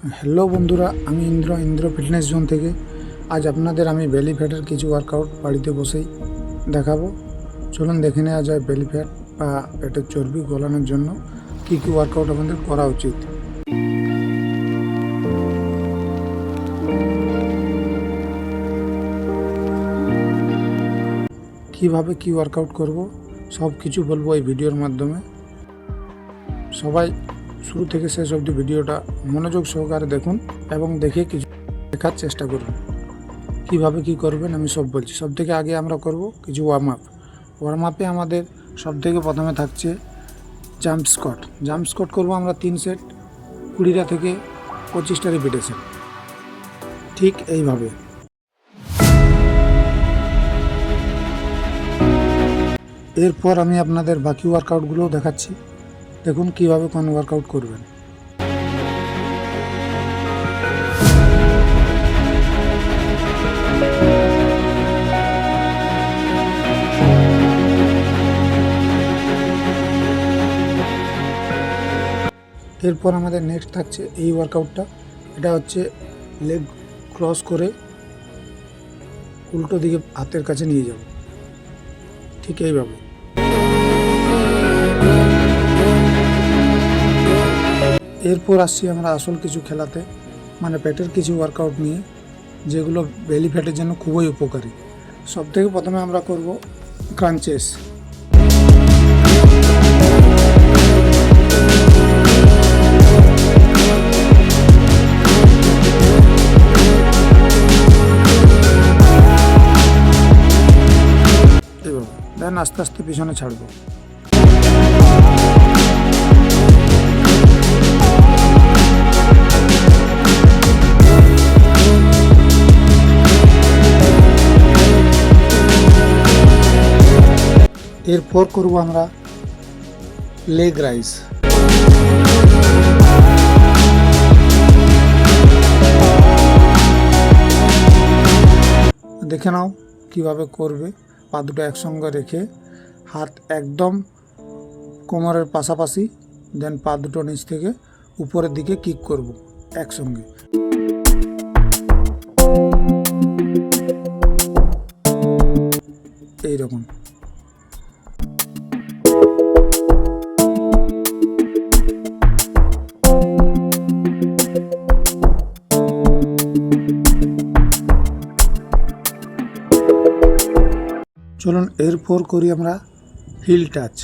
Hello বন্ধুরা, আমি Indra fitness zone থেকে আজ আপনাদের আমি বেলি ফ্যাটের কিছু ওয়ার্কআউট বাড়িতে বসেই দেখাবো। চলুন দেখে নেওয়া যায় বেলি ফ্যাট বা পেটের চর্বি গলানোর জন্য কী কী ওয়ার্কআউট আমাদের করা উচিত। কিভাবে কি ওয়ার্কআউট করব সব কিছু বলবো এই ভিডিওর মাধ্যমে। সবাই শুরু থেকে শেষ অবধি ভিডিওটা মনোযোগ সহকারে দেখুন এবং দেখে কিছু শেখার চেষ্টা করুন। কিভাবে কি করবেন আমি সব বলছি। সব থেকে আগে আমরা করব কিছু ওয়ার্ম আপে আমাদের সব থেকে প্রথমে থাকছে জাম্প স্কট করব আমরা 3 সেট 20টা থেকে 25টা রিপিটেশন, ঠিক এইভাবে। এরপর আমি আপনাদের বাকি ওয়ার্কআউটগুলোও দেখাচ্ছি, দেখুন কিভাবে কোন ওয়ার্কআউট করবেন। এরপর আমাদের নেক্সট থাকছে এই ওয়ার্কআউটটা। এটা হচ্ছে লেগ ক্রস করে উল্টো দিকে হাতের কাছে নিয়ে যাব, ঠিক এইভাবে। এরপর আসছি আমরা আসল কিছু খেলাতে, মানে পেটের কিছু ওয়ার্কআউট নিয়ে, যেগুলো বেলি ফ্যাটের জন্য খুবই উপকারী। সব থেকে প্রথমে আমরা করব ক্রাঞ্চেস। দেন আস্তে আস্তে পিছনে ছাড়বো। এরপর করব আমরা লেগ রাইজ। দেখে নাও কিভাবে করবে। পা দুটো একসঙ্গে রেখে হাত একদম কোমরের পাশাপাশি, দেন পা দুটো নিচ থেকে উপরের দিকে কিক করব একসঙ্গে। এইরকম। চলুন এরপর করি আমরা হিল টাচ।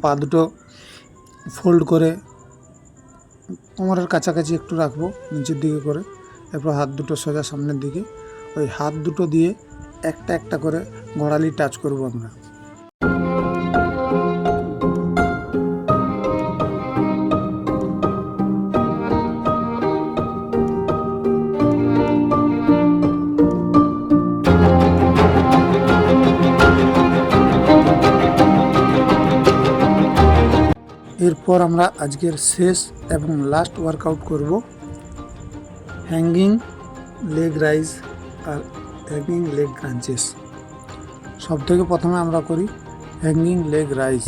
পা দুটো ফোল্ড করে কোমরের কাছাকাছি একটু রাখবো নিচের দিকে করে। এরপর হাত দুটো সোজা সামনের দিকে, ওই হাত দুটো দিয়ে একটা একটা করে গোড়ালি টাচ করব আমরা। এরপর আমরা আজকের শেষ এবং লাস্ট ওয়ার্কআউট করব হ্যাঙ্গিং লেগ রাইজ আর হ্যাঙ্গিং লেগ ক্রাঞ্চেস। সব থেকে প্রথমে আমরা করি হ্যাঙ্গিং লেগ রাইজ।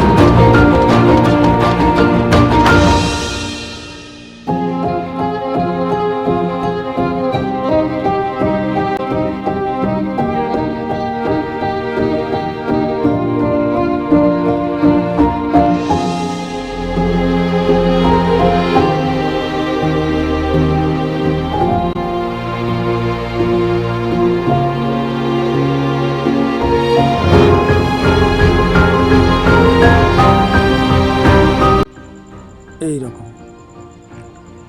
এই রকম,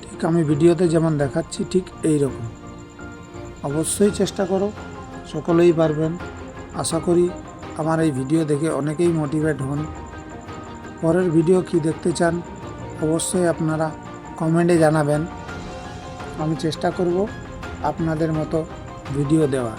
ঠিক আমি ভিডিওতে যেমন দেখাচ্ছি ঠিক এই রকম। অবশ্যই চেষ্টা করো, সকলেই পারবেন। আশা করি আমার এই ভিডিও দেখে অনেকেই মোটিভেট হন। পরের ভিডিও কি দেখতে চান অবশ্যই আপনারা কমেন্টে জানাবেন। আমি চেষ্টা করব আপনাদের মতো ভিডিও দেওয়ার।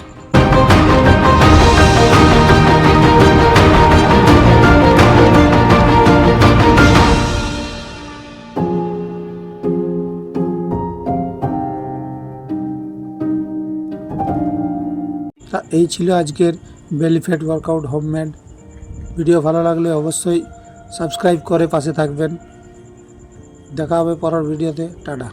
তা এই ছিল আজকের belly fat workout homemade. Video ভালো লাগলে অবশ্যই সাবস্ক্রাইব করে পাশে থাকবেন। দেখা হবে পরের ভিডিওতে। টাটা।